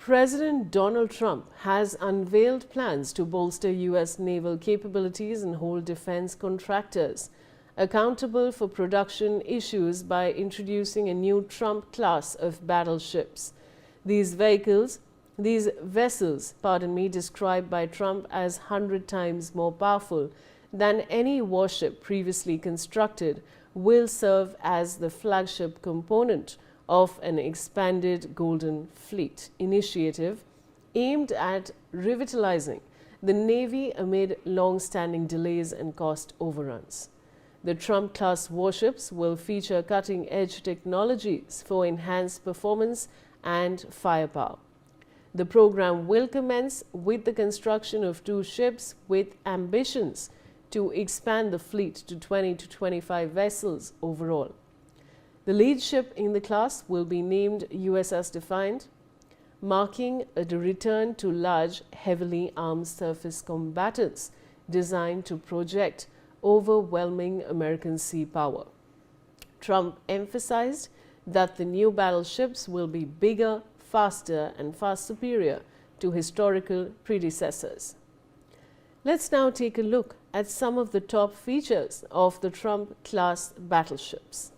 President Donald Trump has unveiled plans to bolster U.S. naval capabilities and hold defense contractors accountable for production issues by introducing a new Trump class of battleships. These vessels, described by Trump as 100 times more powerful than any warship previously constructed, will serve as the flagship component of an expanded Golden Fleet initiative aimed at revitalizing the Navy amid long-standing delays and cost overruns. The Trump-class warships will feature cutting-edge technologies for enhanced performance and firepower. The program will commence with the construction of 2 ships with ambitions to expand the fleet to 20 to 25 vessels overall. The lead ship in the class will be named USS Defiant, marking a return to large, heavily armed surface combatants designed to project overwhelming American sea power. Trump emphasized that the new battleships will be bigger, faster, and far superior to historical predecessors. Let's now take a look at some of the top features of the Trump-class battleships.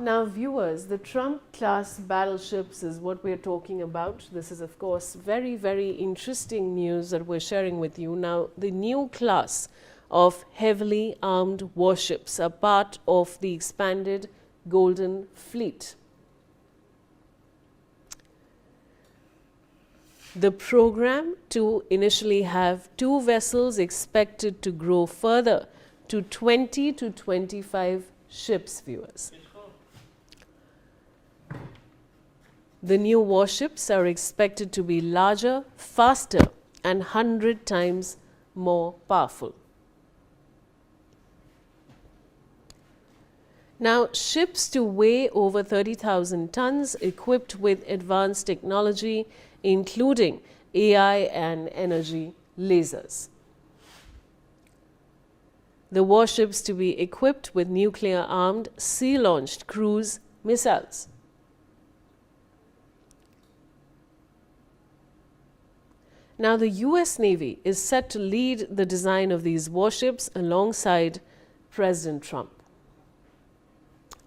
Now, viewers, the Trump-class battleships is what we're talking about. This is, of course, very, very interesting news that we're sharing with you. Now, the new class of heavily armed warships are part of the expanded Golden Fleet. The program to initially have 2 vessels expected to grow further to 20 to 25 ships, viewers. The new warships are expected to be larger, faster, and 100 times more powerful. Now, ships to weigh over 30,000 tons equipped with advanced technology, including AI and energy lasers. The warships to be equipped with nuclear-armed, sea-launched cruise missiles. Now, the U.S. Navy is set to lead the design of these warships alongside President Trump.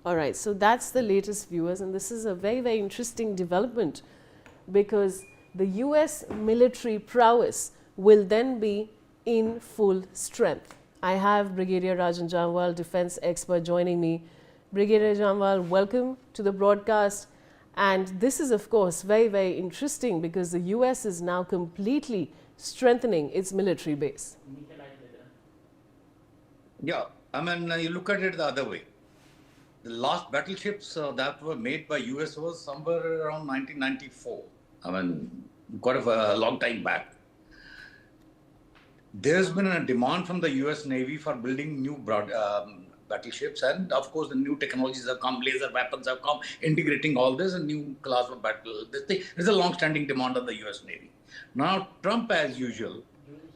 All right, so that's the latest, viewers, and this is a very, very interesting development because the U.S. military prowess will then be in full strength. I have Brigadier Rajan Jamwal, defense expert, joining me. Brigadier Jamwal, welcome to the broadcast. And this is, of course, very, very interesting because the U.S. is now completely strengthening its military base. Yeah, I mean, you look at it the other way. The last battleships that were made by U.S. was somewhere around 1994. I mean, quite a long time back. There's been a demand from the U.S. Navy for building new battleships, and of course the new technologies have come, laser weapons have come, integrating all this, a new class of battle. There's a long-standing demand of the U.S. Navy. Now, Trump, as usual,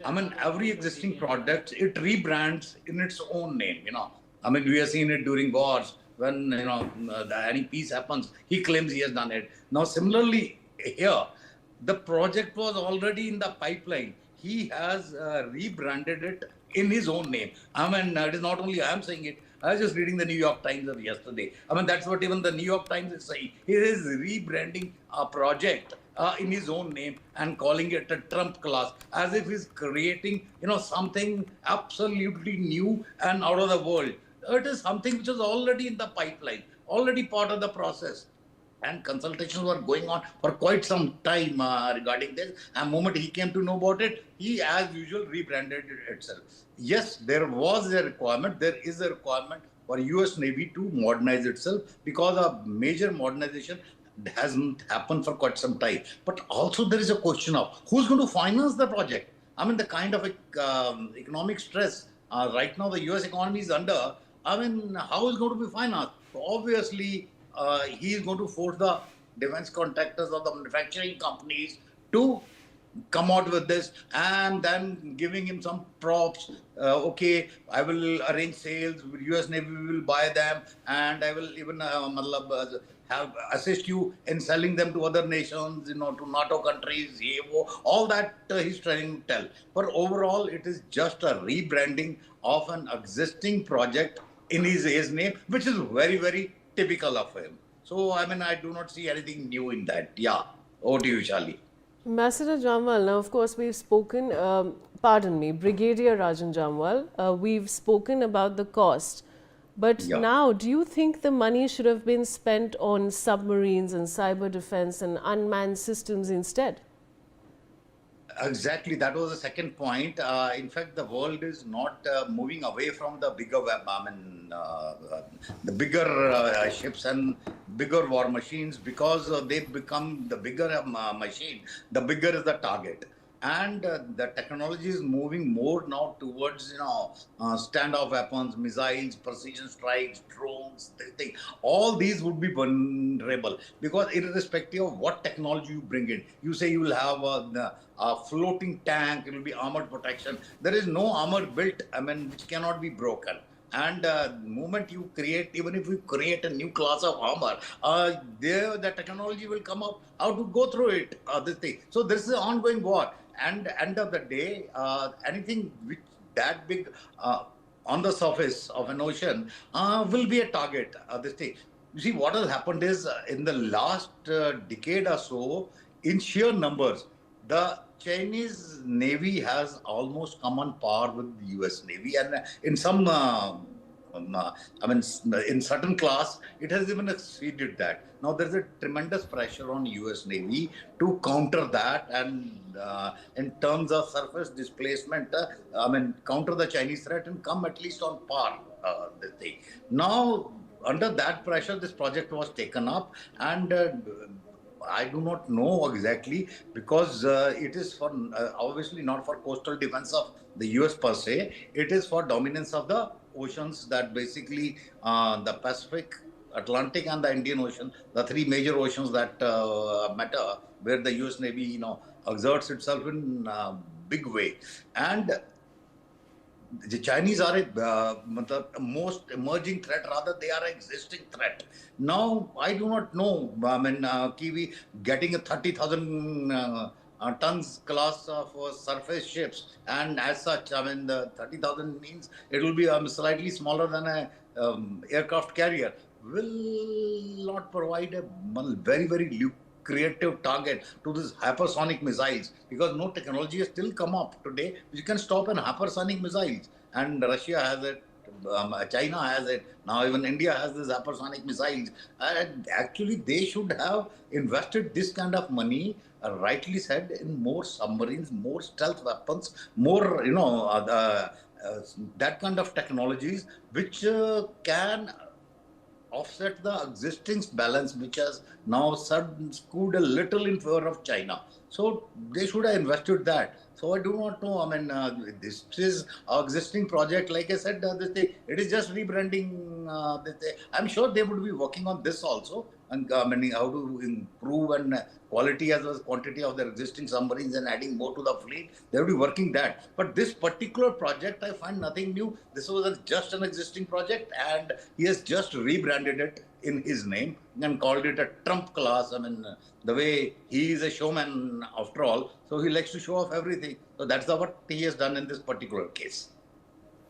I mean, every existing product, it rebrands in its own name, you know. I mean, we have seen it during wars, when, you know, any peace happens, he claims he has done it. Now, similarly, here, the project was already in the pipeline. He has rebranded it in his own name. I mean, it is not only I am saying it. I was just reading the New York Times of yesterday. I mean, that's what even the New York Times is saying. He is rebranding a project in his own name and calling it a Trump class, as if he's creating, you know, something absolutely new and out of the world. It is something which is already in the pipeline, already part of the process. And consultations were going on for quite some time regarding this. And the moment he came to know about it, he, as usual, rebranded it itself. Yes, there was a requirement. There is a requirement for U.S. Navy to modernize itself because a major modernization hasn't happened for quite some time. But also there is a question of who's going to finance the project. I mean, the kind of economic stress right now the U.S. economy is under. I mean, how is going to be financed? So obviously, he is going to force the defense contractors or the manufacturing companies to come out with this, and then giving him some props. Okay, I will arrange sales, US Navy will buy them, and I will even have assist you in selling them to other nations, to NATO countries, all that he's trying to tell. But overall, it is just a rebranding of an existing project in his name, which is very, very typical of him. So, I mean, I do not see anything new in that. Yeah. Over to you, Charlie. Ambassador Jamwal, now of course we've spoken, pardon me, Brigadier Rajan Jamwal, we've spoken about the cost. But Yeah. now, do you think the money should have been spent on submarines and cyber defense and unmanned systems instead? Exactly, that was the second point. In fact, the world is not moving away from the bigger web. I mean, the bigger ships and bigger war machines, because they become the bigger machine, the bigger is the target. And the technology is moving more now towards standoff weapons, missiles, precision strikes, drones. This thing. All these would be vulnerable, because irrespective of what technology you bring in, you say you will have a floating tank, it will be armored protection. There is no armor built, I mean, which cannot be broken. And the moment you create, even if you create a new class of armor, there the technology will come up how to go through it. This thing. So this is an ongoing war. And end of the day, anything which that big on the surface of an ocean will be a target. This thing. You see, what has happened is in the last decade or so, in sheer numbers, the Chinese Navy has almost come on par with the US Navy, and in some, I mean, in certain class, it has even exceeded that. Now there is a tremendous pressure on US Navy to counter that, and in terms of surface displacement, I mean, counter the Chinese threat and come at least on par. This thing. Now, under that pressure, this project was taken up, and I do not know exactly, because it is for obviously not for coastal defense of the US per se. It is for dominance of the oceans, that basically the Pacific, Atlantic, and the Indian Ocean, the three major oceans that matter, where the US Navy exerts itself in big way. And the Chinese are a most emerging threat, rather they are an existing threat. Now, I do not know, I mean, Kiwi getting a 30,000 tons class of surface ships, and as such, I mean, the 30,000 means it will be slightly smaller than a aircraft carrier, will not provide a very, very creative target to these hypersonic missiles, because no technology has still come up today which can stop an hypersonic missiles. And Russia has it, China has it, now even India has these hypersonic missiles. And actually, they should have invested this kind of money, rightly said, in more submarines, more stealth weapons, more, that kind of technologies which can offset the existing balance, which has now skewed a little in favor of China. So they should have invested that. So I do not know. I mean, this is our existing project. Like I said, it is just rebranding. I'm sure they would be working on this also, and meaning how to improve and quality as well as quantity of their existing submarines and adding more to the fleet. They will be working that. But this particular project, I find nothing new. This was just an existing project, and he has just rebranded it in his name and called it a Trump class. I mean, the way he is a showman after all, so he likes to show off everything. So that's what he has done in this particular case.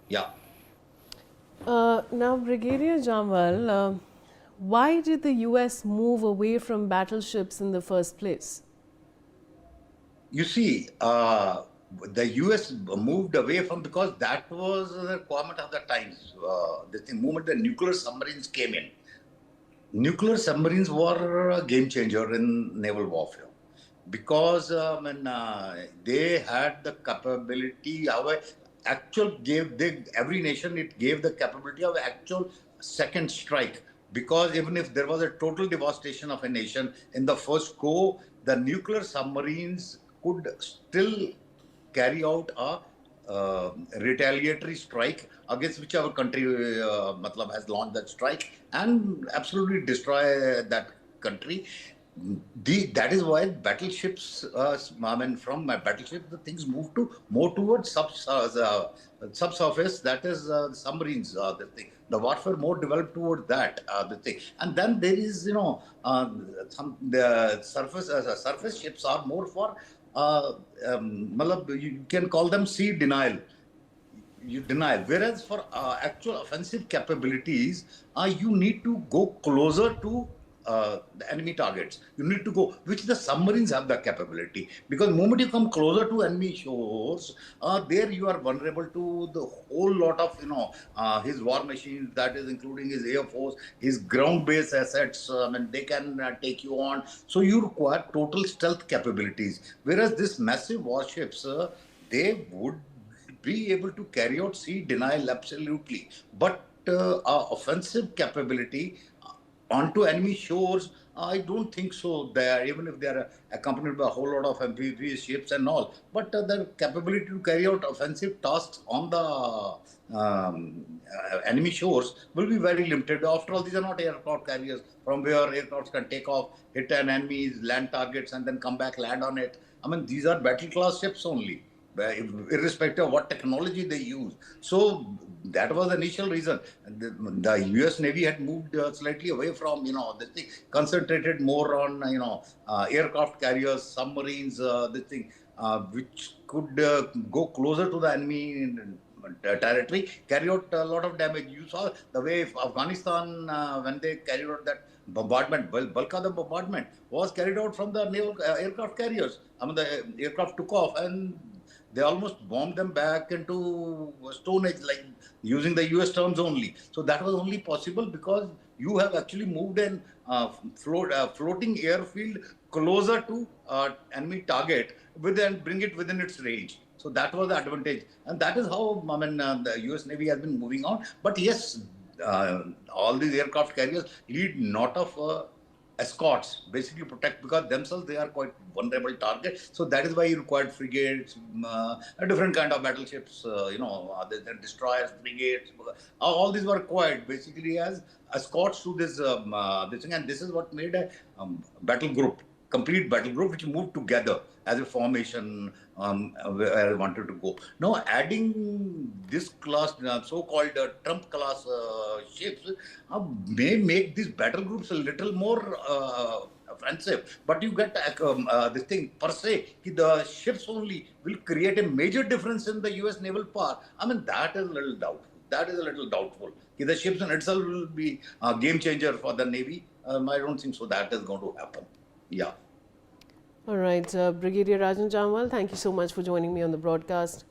Yeah. Now, Brigadier Jamwal, why did the US move away from battleships in the first place? You see, the US moved away from, because that was the requirement of the times. The moment the nuclear submarines came in, nuclear submarines were a game changer in naval warfare, because they had the capability. However, every nation, it gave the capability of actual second strike, because even if there was a total devastation of a nation in the first go, the nuclear submarines could still carry out a retaliatory strike against whichever country has launched that strike, and absolutely destroy that country. That is why battleships, I mean, from my battleship, the things move to more towards subsurface, that is submarines, the thing. The warfare more developed towards that the thing. And then there is some the surface ships are more for you can call them sea denial. You deny. Whereas for actual offensive capabilities, you need to go closer to the enemy targets. You need to go, which the submarines have the capability. Because the moment you come closer to enemy shores, there you are vulnerable to the whole lot of, his war machines, that is including his air force, his ground-based assets, and they can take you on. So you require total stealth capabilities. Whereas this massive warships, they would be able to carry out sea denial absolutely, but offensive capability onto enemy shores, I don't think so. There, even if they are accompanied by a whole lot of amphibious ships and all, but their capability to carry out offensive tasks on the enemy shores will be very limited. After all, these are not aircraft carriers from where aircrafts can take off, hit an enemy's land targets, and then come back land on it. I mean, these are battle class ships only, irrespective of what technology they use. So that was the initial reason. The US Navy had moved slightly away from, this thing, concentrated more on, aircraft carriers, submarines, this thing, which could go closer to the enemy territory, carry out a lot of damage. You saw the way Afghanistan, when they carried out that bombardment, bulk of the bombardment was carried out from the naval aircraft carriers. I mean, the aircraft took off and they almost bombed them back into Stone Age, like using the US terms only. So that was only possible because you have actually moved an floating airfield closer to enemy target and bring it within its range. So that was the advantage. And that is how the US Navy has been moving on. But yes, all these aircraft carriers lead not of escorts, basically protect, because themselves they are quite vulnerable target. So that is why you required frigates, a different kind of battleships, the destroyers, frigates, all these were required basically as escorts to this thing. And this is what made a battle group, complete battle group, which moved together as a formation where I wanted to go. Now, adding this class, so-called Trump class ships, may make these battle groups a little more offensive. But you get this thing per se, the ships only will create a major difference in the US naval power. I mean, that is a little doubtful. That is a little doubtful. The ships in itself will be a game changer for the Navy. I don't think so that is going to happen. Yeah. All right, Brigadier Rajan Jamwal, thank you so much for joining me on the broadcast.